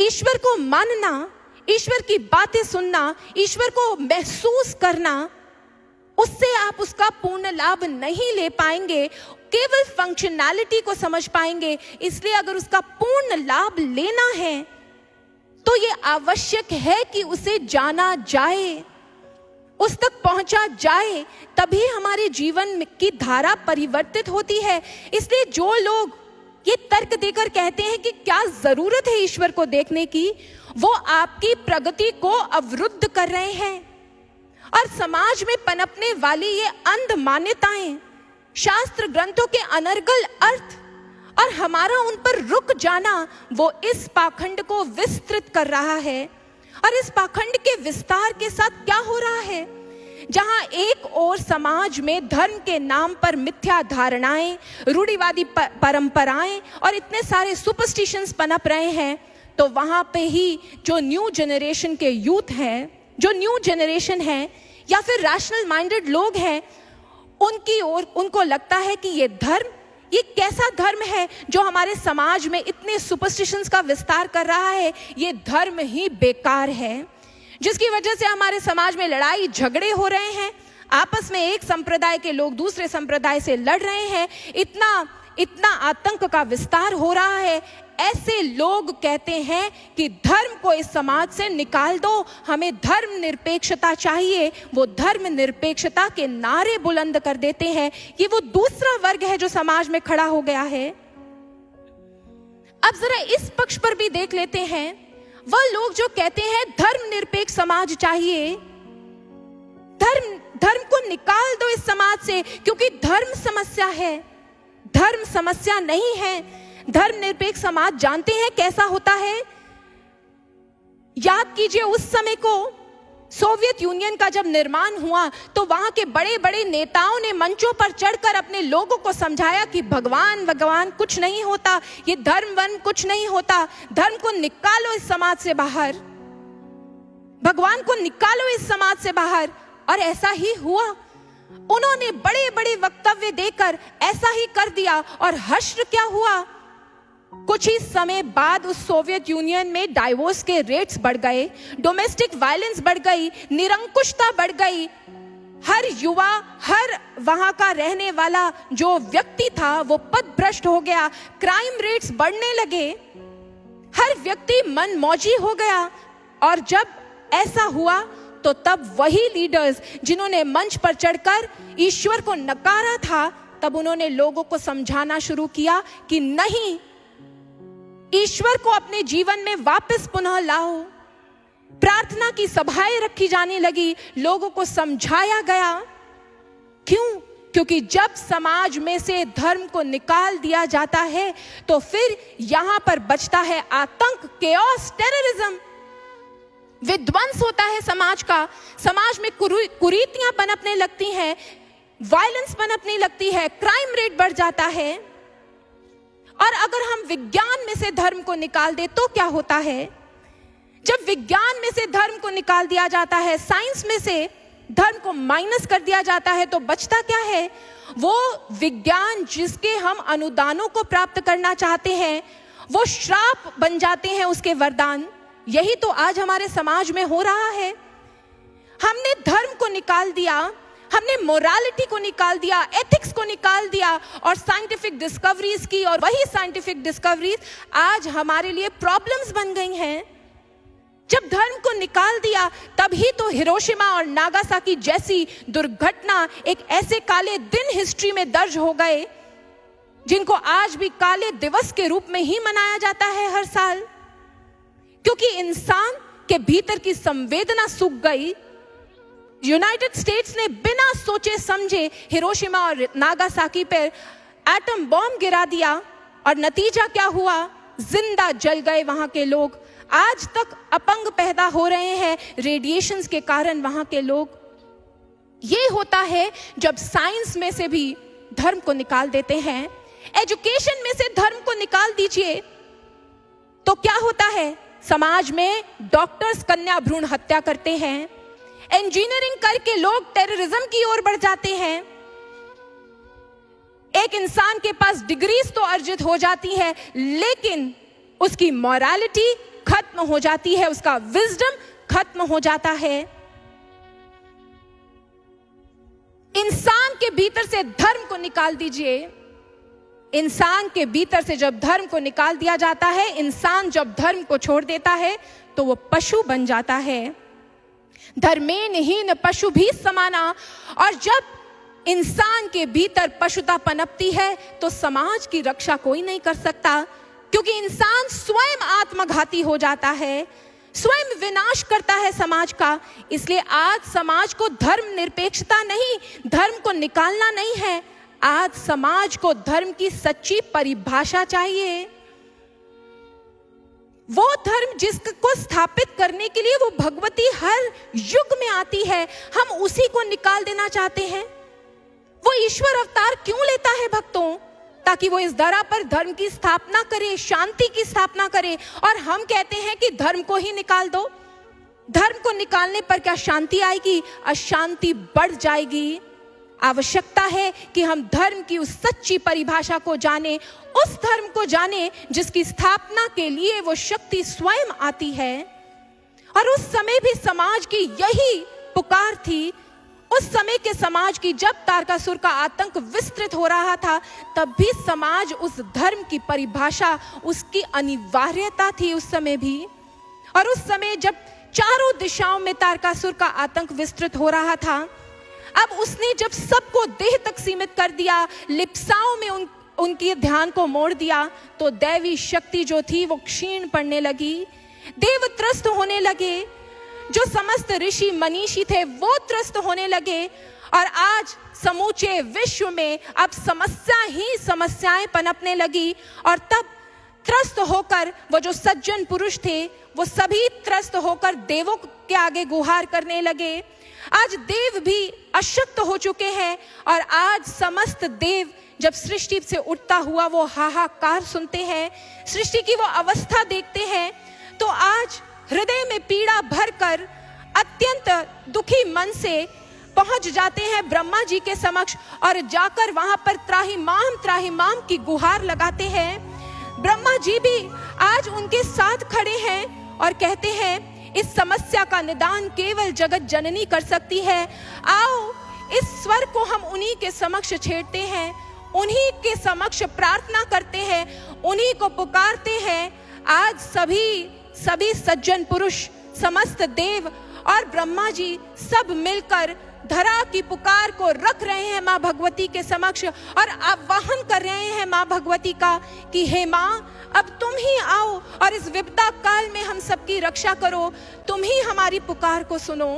ईश्वर को मानना, ईश्वर की बातें सुनना, ईश्वर को महसूस करना, उससे आप उसका पूर्ण लाभ नहीं ले पाएंगे, केवल फंक्शनैलिटी को समझ पाएंगे। इसलिए अगर उसका पूर्ण लाभ लेना है तो ये आवश्यक है कि उसे जाना जाए, उस तक पहुंचा जाए, तभी हमारे जीवन की धारा परिवर्तित होती है। इसलिए जो लोग ये तर्क देकर कहते हैं कि क्या जरूरत है ईश्वर को देखने की, वो आपकी प्रगति को अवरुद्ध कर रहे हैं। और समाज में पनपने वाली ये अंध मान्यताएं, शास्त्र ग्रंथों के अनर्गल अर्थ और हमारा उन पर रुक जाना, वो इस पाखंड को विस्तृत कर रहा है। और इस पाखंड के विस्तार के साथ क्या हो रहा है, जहां एक और समाज में धर्म के नाम पर मिथ्या धारणाएं, रूढ़िवादी परंपराएं और इतने सारे सुपरस्टिशंस पनप रहे हैं, तो वहां पे ही जो न्यू जनरेशन के यूथ हैं, जो न्यू जनरेशन है या फिर रैशनल माइंडेड लोग हैं, उनकी ओर उनको लगता है कि ये धर्म, ये कैसा धर्म है जो हमारे समाज में इतने सुपरस्टिशंस का विस्तार कर रहा है, ये धर्म ही बेकार है, जिसकी वजह से हमारे समाज में लड़ाई झगड़े हो रहे हैं, आपस में एक संप्रदाय के लोग दूसरे संप्रदाय से लड़ रहे हैं, इतना आतंक का विस्तार हो रहा है। ऐसे लोग कहते हैं कि धर्म को इस समाज से निकाल दो, हमें धर्म निरपेक्षता चाहिए। वो धर्म निरपेक्षता के नारे बुलंद कर देते हैं। ये वो दूसरा वर्ग है जो समाज में खड़ा हो गया है। अब जरा इस पक्ष पर भी देख लेते हैं, वह लोग जो कहते हैं धर्म निरपेक्ष समाज चाहिए, धर्म को निकाल दो इस समाज से, क्योंकि धर्म समस्या है। धर्म समस्या नहीं है। धर्म निरपेक्ष समाज जानते हैं कैसा होता है। याद कीजिए उस समय को, सोवियत यूनियन का जब निर्माण हुआ तो वहां के बड़े बड़े नेताओं ने मंचों पर चढ़कर अपने लोगों को समझाया कि भगवान कुछ नहीं होता, ये धर्म वर्म कुछ नहीं होता, धर्म को निकालो इस समाज से बाहर, भगवान को निकालो इस समाज से बाहर। और ऐसा ही हुआ। उन्होंने बड़े बड़े वक्तव्य देकर ऐसा ही कर दिया। और हश्र क्या हुआ, कुछ ही समय बाद उस सोवियत यूनियन में डाइवोर्स के रेट्स बढ़ गए, डोमेस्टिक वायलेंस बढ़ गई, निरंकुशता बढ़ गई। हर युवा, हर वहां का रहने वाला जो व्यक्ति था वो पथभ्रष्ट हो गया, क्राइम रेट्स बढ़ने लगे, हर व्यक्ति मनमौजी हो गया। और जब ऐसा हुआ तो तब वही लीडर्स जिन्होंने मंच पर चढ़कर ईश्वर को नकारा था, तब उन्होंने लोगों को समझाना शुरू किया कि नहीं, ईश्वर को अपने जीवन में वापस पुनः लाओ। प्रार्थना की सभाएं रखी जाने लगी, लोगों को समझाया गया। क्यों? क्योंकि जब समाज में से धर्म को निकाल दिया जाता है तो फिर यहां पर बचता है आतंक, केओस, टेररिज्म, विध्वंस होता है समाज का। समाज में कुरीतियां पनपने लगती हैं, वायलेंस पनपने लगती है, क्राइम रेट बढ़ जाता है। और अगर हम विज्ञान में से धर्म को निकाल दे तो क्या होता है? जब विज्ञान में से धर्म को निकाल दिया जाता है, साइंस में से धर्म को माइनस कर दिया जाता है, तो बचता क्या है? वो विज्ञान जिसके हम अनुदानों को प्राप्त करना चाहते हैं, वो श्राप बन जाते हैं उसके वरदान। यही तो आज हमारे समाज में हो रहा है। हमने धर्म को निकाल दिया, हमने मोरालिटी को निकाल दिया, एथिक्स को निकाल दिया और साइंटिफिक डिस्कवरीज की, और वही साइंटिफिक डिस्कवरीज आज हमारे लिए प्रॉब्लम्स बन गई हैं। जब धर्म को निकाल दिया तभी तो हिरोशिमा और नागासाकी जैसी दुर्घटना एक ऐसे काले दिन हिस्ट्री में दर्ज हो गए, जिनको आज भी काले दिवस के रूप में ही मनाया जाता है हर साल, क्योंकि इंसान के भीतर की संवेदना सूख गई। यूनाइटेड स्टेट्स ने बिना सोचे समझे हिरोशिमा और नागासाकी पर एटम बॉम्ब गिरा दिया और नतीजा क्या हुआ? जिंदा जल गए वहां के लोग। आज तक अपंग पैदा हो रहे हैं रेडिएशंस के कारण वहां के लोग। ये होता है जब साइंस में से भी धर्म को निकाल देते हैं। एजुकेशन में से धर्म को निकाल दीजिए तो क्या होता है? समाज में डॉक्टर्स कन्या भ्रूण हत्या करते हैं, इंजीनियरिंग करके लोग टेररिज्म की ओर बढ़ जाते हैं। एक इंसान के पास डिग्रीज तो अर्जित हो जाती है, लेकिन उसकी मॉरलिटी खत्म हो जाती है, उसका विजडम खत्म हो जाता है। इंसान के भीतर से धर्म को निकाल दीजिए। इंसान के भीतर से जब धर्म को निकाल दिया जाता है, इंसान जब धर्म को छोड़ देता है तो वो पशु बन जाता है। धर्मेणहीन पशु भी समाना। और जब इंसान के भीतर पशुता पनपती है तो समाज की रक्षा कोई नहीं कर सकता, क्योंकि इंसान स्वयं आत्मघाती हो जाता है, स्वयं विनाश करता है समाज का। इसलिए आज समाज को धर्म निरपेक्षता नहीं, धर्म को निकालना नहीं है, आज समाज को धर्म की सच्ची परिभाषा चाहिए। वो धर्म जिसको स्थापित करने के लिए वो भगवती हर युग में आती है, हम उसी को निकाल देना चाहते हैं। वो ईश्वर अवतार क्यों लेता है भक्तों? ताकि वो इस धरा पर धर्म की स्थापना करे, शांति की स्थापना करे। और हम कहते हैं कि धर्म को ही निकाल दो। धर्म को निकालने पर क्या शांति आएगी? अशांति बढ़ जाएगी। आवश्यकता है कि हम धर्म की उस सच्ची परिभाषा को जाने, उस धर्म को जाने जिसकी स्थापना के लिए वो शक्ति स्वयं आती है। और उस समय भी समाज की यही पुकार थी। उस समय के समाज की, जब तारकासुर का आतंक विस्तृत हो रहा था, तब भी समाज उस धर्म की परिभाषा, उसकी अनिवार्यता थी उस समय भी। और उस समय जब चारों दिशाओं में तारकासुर का आतंक विस्तृत हो रहा था, अब उसने जब सबको देह तक सीमित कर दिया, लिप्साओं में उनके ध्यान को मोड़ दिया, तो दैवी शक्ति जो थी वो क्षीण पड़ने लगी, देव त्रस्त होने लगे। जो समस्त ऋषि मनीषी थे वो त्रस्त होने लगे। और आज समूचे विश्व में अब समस्या ही समस्याएं पनपने लगी। और तब त्रस्त होकर वो जो सज्जन पुरुष थे वो सभी त्रस्त होकर देवों के आगे गुहार करने लगे। आज देव भी अशक्त हो चुके हैं। और आज समस्त देव जब सृष्टि से उठता हुआ वो हाहाकार सुनते हैं, सृष्टि की वो अवस्था देखते हैं, तो आज हृदय में पीड़ा भरकर अत्यंत दुखी मन से पहुंच जाते हैं ब्रह्मा जी के समक्ष और जाकर वहां पर त्राहिमाम की गुहार लगाते हैं। ब्रह्मा जी भी आज उनके साथ खड़े हैं और कहते हैं, इस समस्या का निदान केवल जगत जननी कर सकती है। आओ इस स्वर को हम उन्हीं के समक्ष छेड़ते हैं, उन्हीं के समक्ष प्रार्थना करते हैं, उन्हीं को पुकारते हैं। आज सभी सज्जन पुरुष, समस्त देव और ब्रह्मा जी सब मिलकर धरा की पुकार को रख रहे हैं माँ भगवती के समक्ष और आह्वान कर रहे हैं माँ भगवती का कि हे माँ, अब तुम ही आओ और इस विपदा काल में हम सबकी रक्षा करो, तुम ही हमारी पुकार को सुनो।